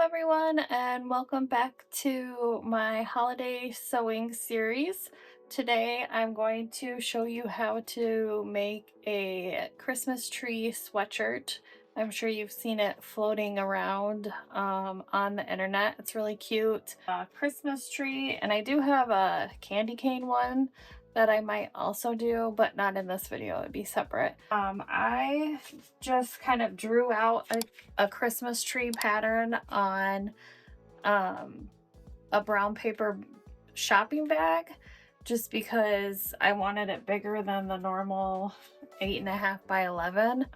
everyone, and welcome back to my holiday sewing series. Today I'm going to show you how to make a Christmas tree sweatshirt. I'm sure you've seen it floating around on the internet. It's really cute. Christmas tree, and I do have a candy cane one that I might also do, but not in this video. It'd be separate. I just kind of drew out a Christmas tree pattern on a brown paper shopping bag, just because I wanted it bigger than the normal 8.5 by 11.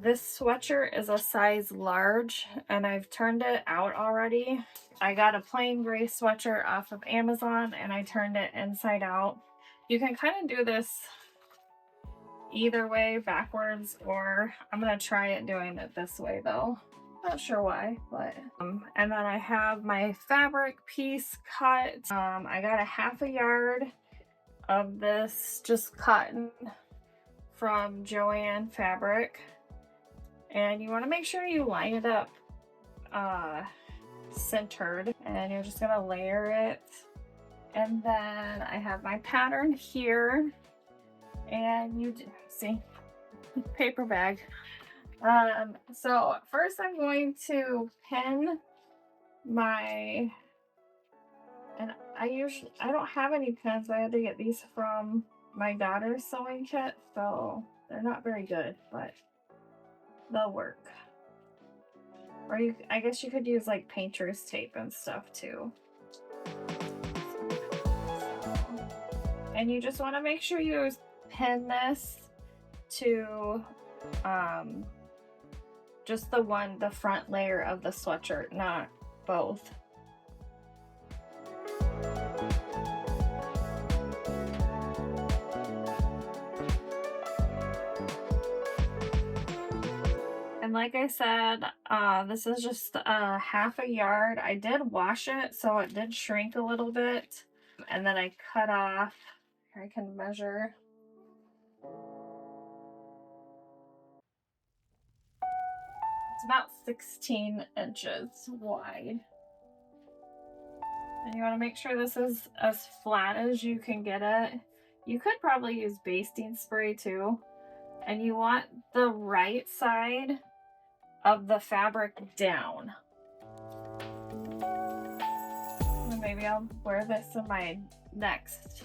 This sweatshirt is a size large, and I've turned it out already. I got a plain gray sweatshirt off of Amazon, and I turned it inside out. You can kind of do this either way, backwards, or I'm gonna try it doing it this way though. Not sure why, but and then I have my fabric piece cut. I got a 1/2 yard of this just cotton from Joann Fabric, and you want to make sure you line it up centered, and you're just gonna layer it. And then I have my pattern here, and you see, paper bag. So first I'm going to pin my, and I don't have any pins. I had to get these from my daughter's sewing kit, so they're not very good, but they'll work. Or I guess you could use like painter's tape and stuff too. And you just want to make sure you pin this to just the front layer of the sweatshirt, not both. And like I said, this is just 1/2 yard. I did wash it, so it did shrink a little bit. And then I cut off, here I can measure. It's about 16 inches wide. And you want to make sure this is as flat as you can get it. You could probably use basting spray too. And you want the right side of the fabric down. And maybe I'll wear this in my next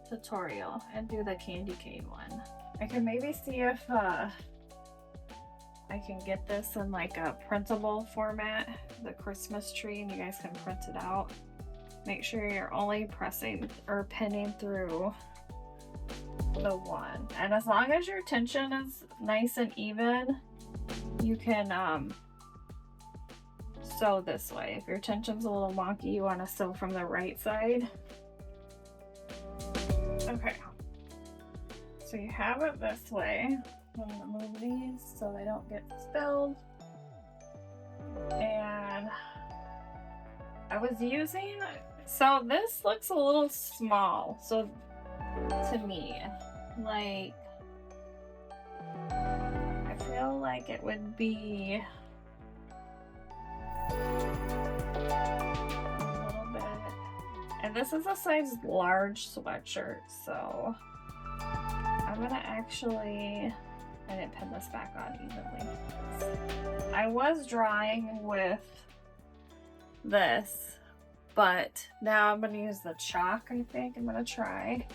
tutorial and do the candy cane one. I can maybe see if I can get this in like a printable format, the Christmas tree, and you guys can print it out. Make sure you're only pressing or pinning through the one, and as long as your tension is nice and even, you can sew this way. If your tension's a little wonky, you want to sew from the right side. Okay, so you have it this way. I'm gonna move these so they don't get spilled. And I was using, so this looks a little small, so to me, like, I feel like it would be a little bit, and this is a size large sweatshirt, so I'm gonna actually, I didn't pin this back on evenly. I was drawing with this, but now I'm gonna use the chalk. I think I'm gonna try,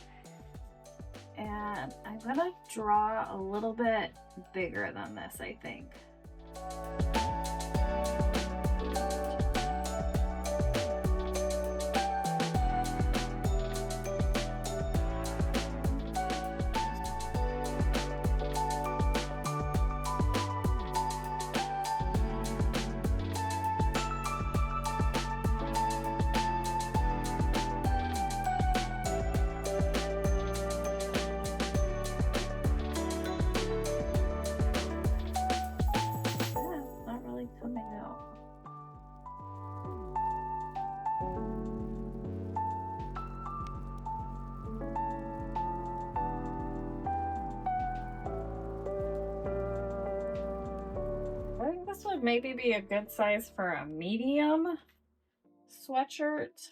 and I'm gonna draw a little bit bigger than this, I think. would maybe be a good size for a medium sweatshirt.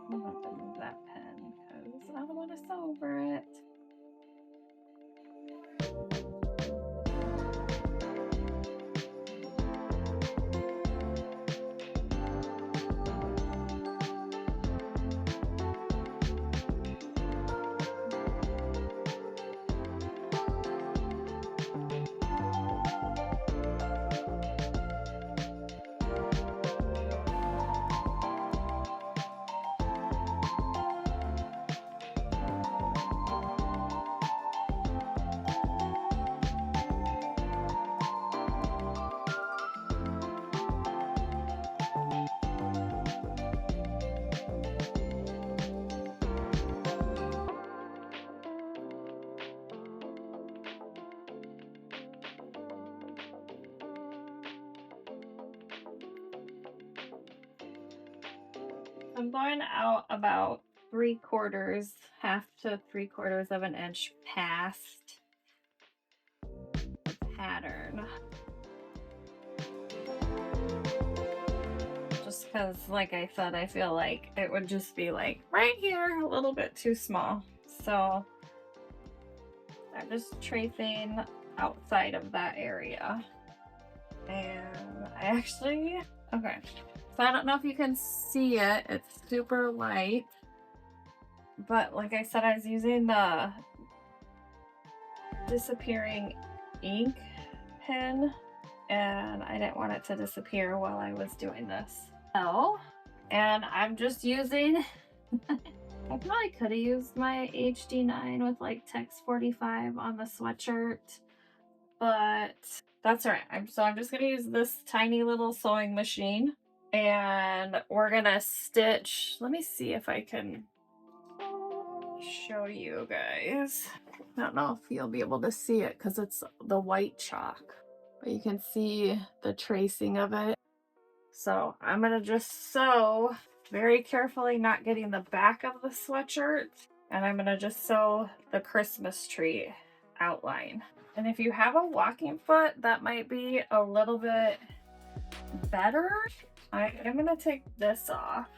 I'm gonna have to move that pen because I don't want to sew over it. I'm going out about 3/4, half to 3/4 of an inch past the pattern. Just because, like I said, I feel like it would just be like right here, a little bit too small. So I'm just tracing outside of that area. And I actually, okay. So I don't know if you can see it. It's super light. But like I said, I was using the disappearing ink pen and I didn't want it to disappear while I was doing this. Oh, and I'm just using, I probably could have used my HD9 with like text 45 on the sweatshirt, but that's all right. So I'm just gonna use this tiny little sewing machine and we're gonna stitch. Let me see if I can show you guys. I don't know if you'll be able to see it because it's the white chalk, but you can see the tracing of it. So I'm gonna just sew very carefully, not getting the back of the sweatshirt, and I'm gonna just sew the Christmas tree outline. And if you have a walking foot, that might be a little bit better. I'm gonna take this off.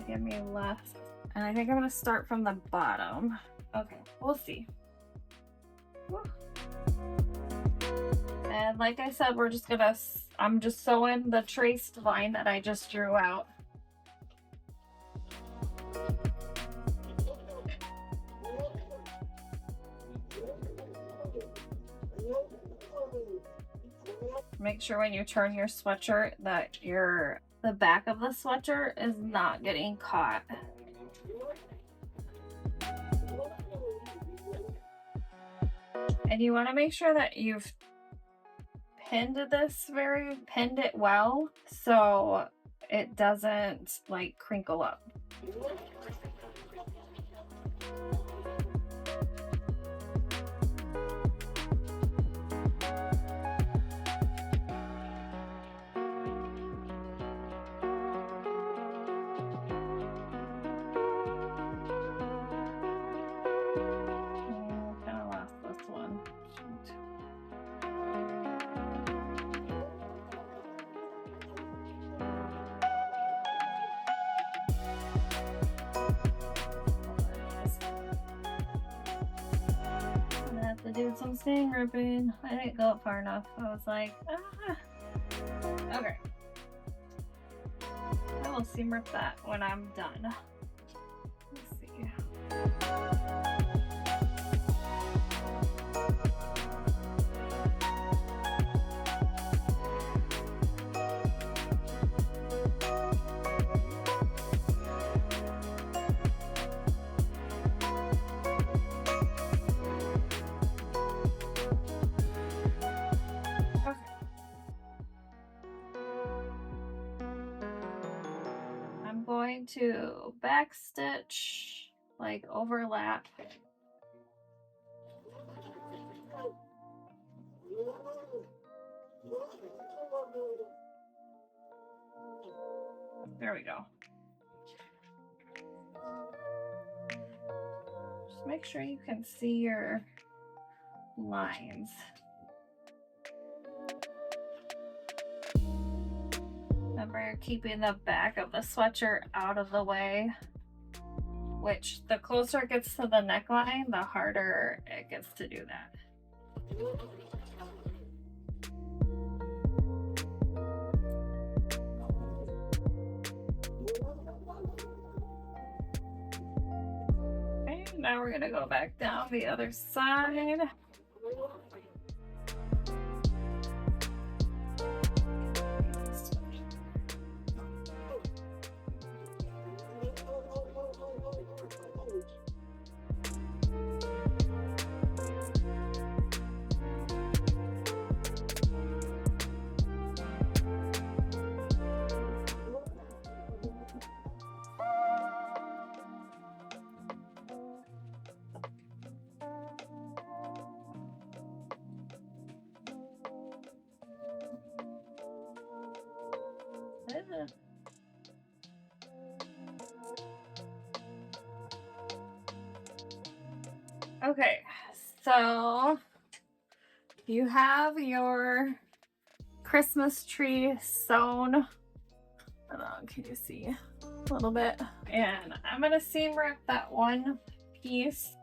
Give me less. And I think I'm gonna start from the bottom. Okay, we'll see. Woo. And like I said, I'm just sewing the traced line that I just drew out. Make sure when you turn your sweatshirt that the back of the sweatshirt is not getting caught. And you want to make sure that you've pinned it well so it doesn't like crinkle up. Kind of lost this one. Shoot. I'm gonna have to do some seam ripping. I didn't go up far enough. I was like, ah. Okay. I will seam rip that when I'm done. Let's see. Going to back stitch, like overlap. There we go. Just make sure you can see your lines. Remember, you're keeping the back of the sweatshirt out of the way, which the closer it gets to the neckline, the harder it gets to do that. Okay, now we're gonna go back down the other side. Okay, so you have your Christmas tree sewn. Can you see a little bit? And I'm gonna seam wrap that one piece.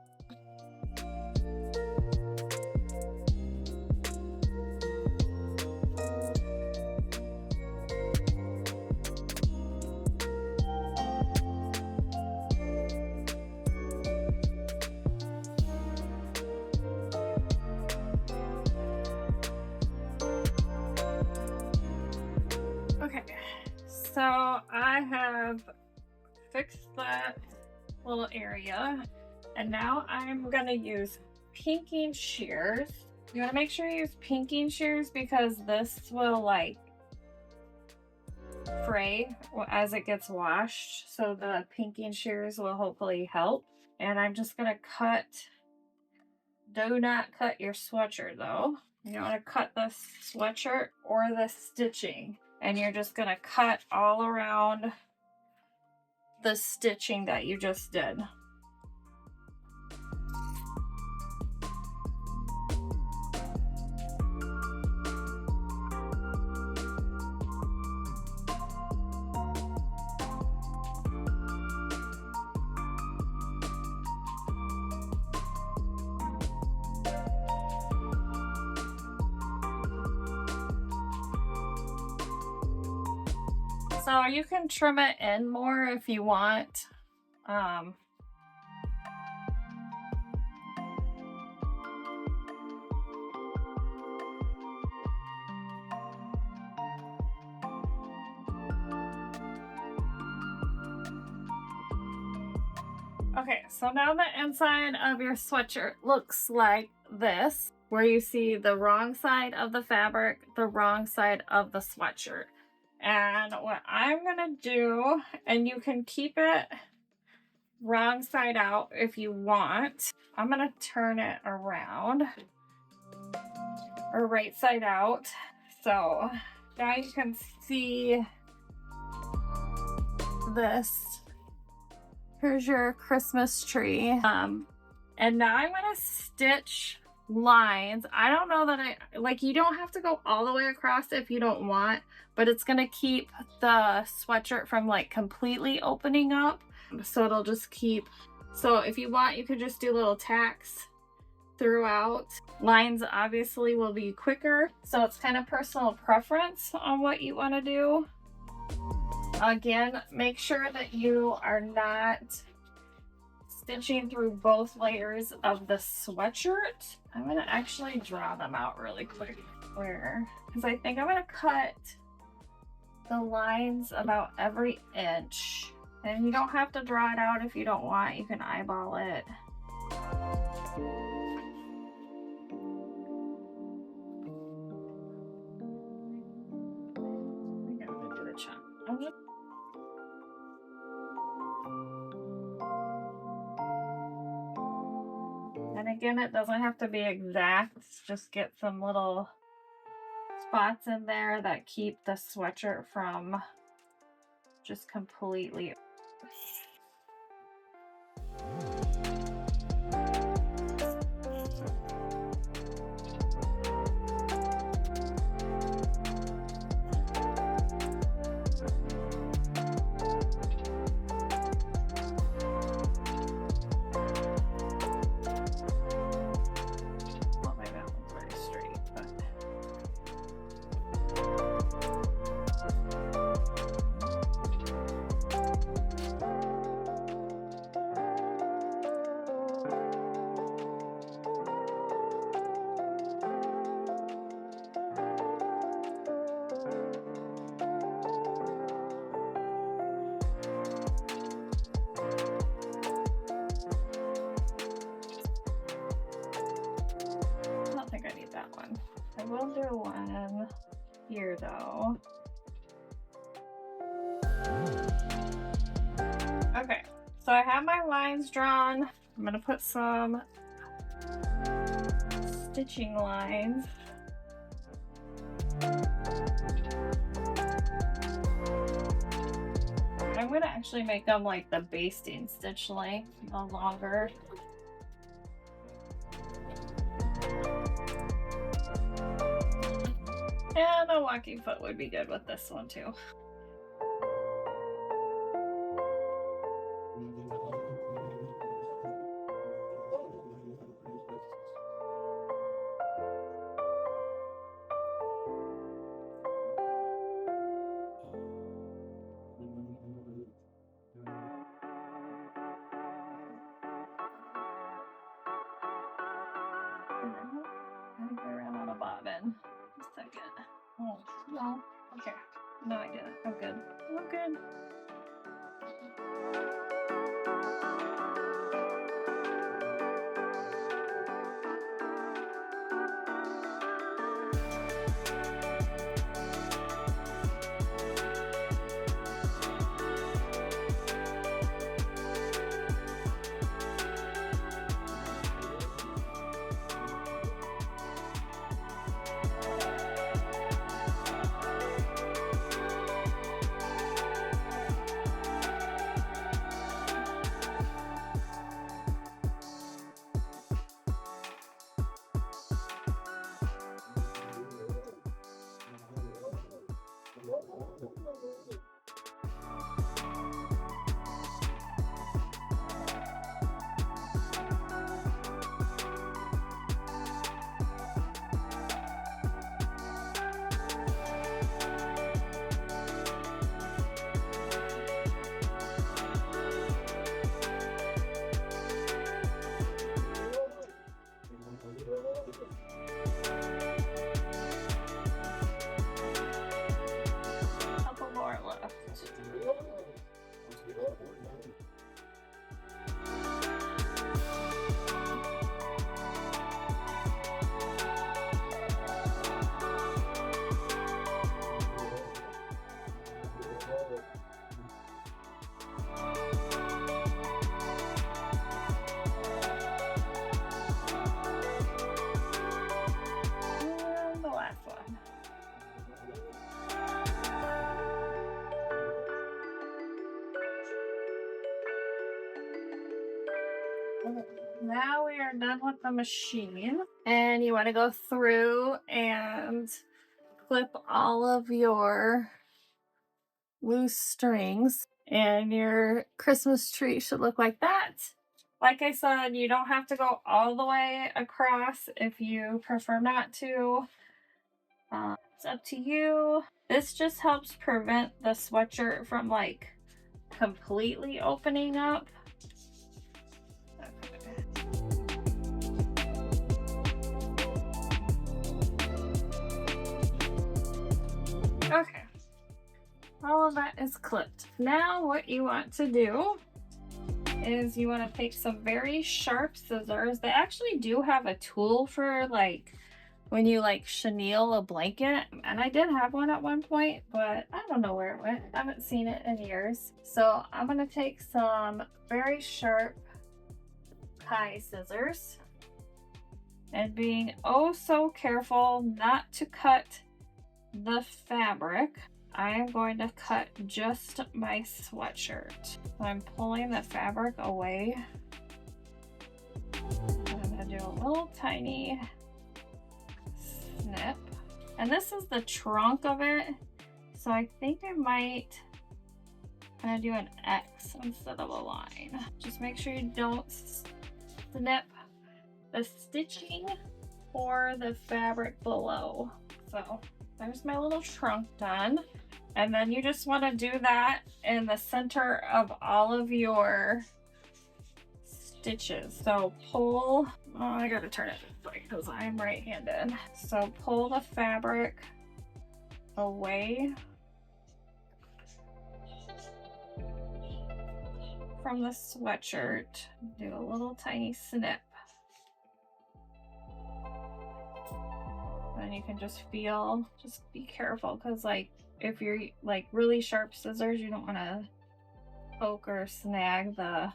Okay, so I have fixed that little area, and now I'm gonna use pinking shears. You want to make sure you use pinking shears because this will like fray as it gets washed, so the pinking shears will hopefully help. And I'm just gonna cut. Do not cut your sweatshirt though. You don't want to cut the sweatshirt or the stitching, and you're just gonna cut all around the stitching that you just did. So you can trim it in more if you want. Okay, so now the inside of your sweatshirt looks like this, where you see the wrong side of the fabric, the wrong side of the sweatshirt. And what I'm gonna do, and you can keep it wrong side out if you want. I'm gonna turn it around, or right side out. So now you can see this. Here's your Christmas tree. And now I'm gonna stitch lines. I don't know that you don't have to go all the way across if you don't want, but it's gonna keep the sweatshirt from like completely opening up. So it'll just keep, so if you want, you could just do little tacks throughout. Lines obviously will be quicker, so it's kind of personal preference on what you want to do. Again, make sure that you are not stitching through both layers of the sweatshirt. I'm gonna actually draw them out really quick, because I think I'm gonna cut the lines about every inch. And you don't have to draw it out if you don't want. You can eyeball it. I'm gonna do the chunk. And again, it doesn't have to be exact. Just get some little spots in there that keep the sweatshirt from just completely. Well, maybe that one's very straight, but. I don't think I need that one. I will do one here though. Okay, so I have my lines drawn. I'm gonna put some stitching lines. I'm gonna actually make them like the basting stitch length, no longer. And a walking foot would be good with this one too. I think I ran out of bobbin. Just a second. Oh, no. Okay. No, I didn't. I'm good. I'm good. Couple more left. And the last one. Now we are done with the machine, and you want to go through and clip all of your loose strings, and your Christmas tree should look like that. Like I said, you don't have to go all the way across if you prefer not to. It's up to you. This just helps prevent the sweatshirt from like completely opening up. Okay, all of that is clipped. Now what you want to do is you want to take some very sharp scissors. They actually do have a tool for like when you like chenille a blanket, and I did have one at one point, but I don't know where it went. I haven't seen it in years. So I'm gonna take some very sharp pie scissors, and being oh so careful not to cut the fabric. I am going to cut just my sweatshirt. So I'm pulling the fabric away. I'm gonna do a little tiny snip. And this is the trunk of it. So I think I'm gonna do an X instead of a line. Just make sure you don't snip the stitching or the fabric below. So there's my little trunk done. And then you just want to do that in the center of all of your stitches. So pull, oh, I gotta turn it this way because I'm right-handed. So pull the fabric away from the sweatshirt. Do a little tiny snip. And you can just feel, just be careful because like if you're like really sharp scissors, you don't want to poke or snag the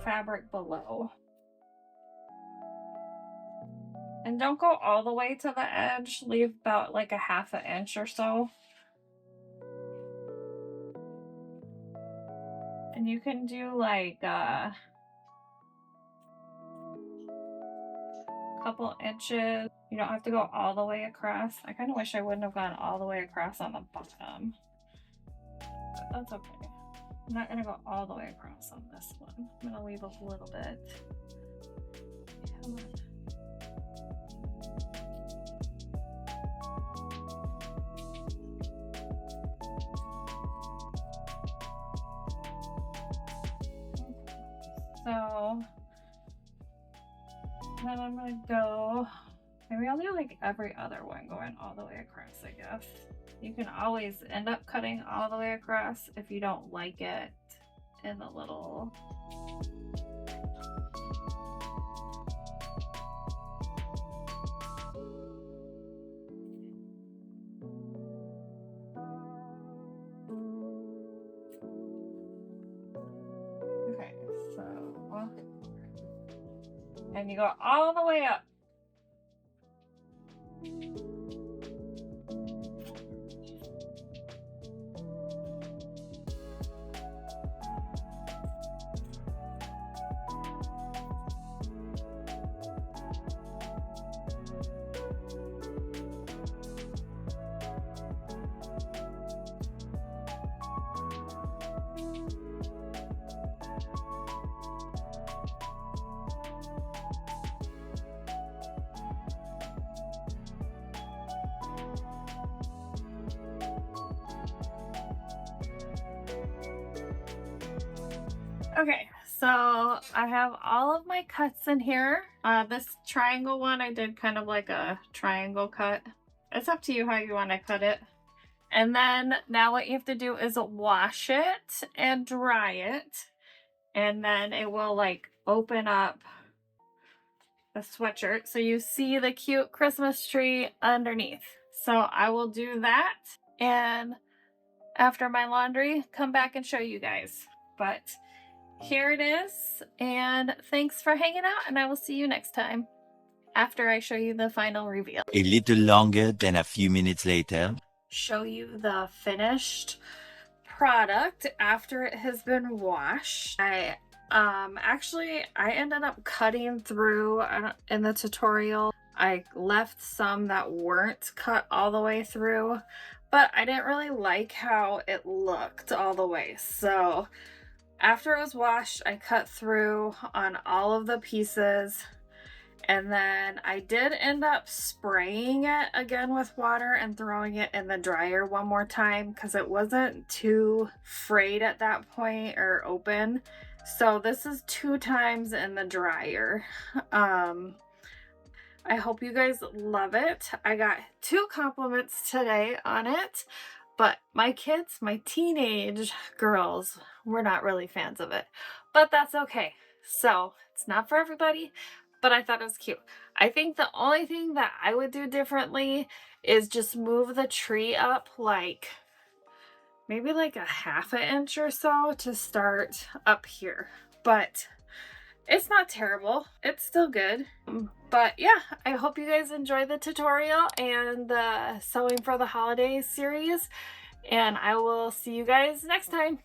fabric below. And don't go all the way to the edge, leave about like a ½ inch or so. And you can do like a couple inches. You don't have to go all the way across. I kind of wish I wouldn't have gone all the way across on the bottom, but that's okay. I'm not gonna go all the way across on this one. I'm gonna leave a little bit. Come on. So then I'm gonna go, maybe I'll do like every other one going all the way across, I guess. You can always end up cutting all the way across if you don't like it in the little. Okay, so, and you go all the way up. Okay, so I have all of my cuts in here. This triangle one, I did kind of like a triangle cut. It's up to you how you want to cut it. And then now what you have to do is wash it and dry it. And then it will like open up the sweatshirt so you see the cute Christmas tree underneath. So I will do that, and after my laundry, come back and show you guys. But here it is, and thanks for hanging out, and I will see you next time after I show you the final reveal. A little longer than a few minutes later. Show you the finished product after it has been washed. I ended up cutting through in the tutorial. I left some that weren't cut all the way through, but I didn't really like how it looked all the way. So after it was washed, I cut through on all of the pieces. And then I did end up spraying it again with water and throwing it in the dryer one more time because it wasn't too frayed at that point or open. So this is 2 times in the dryer. I hope you guys love it. I got 2 compliments today on it, but my kids, my teenage girls, were not really fans of it, but that's okay. So it's not for everybody, but I thought it was cute. I think the only thing that I would do differently is just move the tree up like maybe like a ½ inch or so to start up here. But It's not terrible. It's still good. But yeah, I hope you guys enjoy the tutorial and the Sewing for the Holidays series. And I will see you guys next time.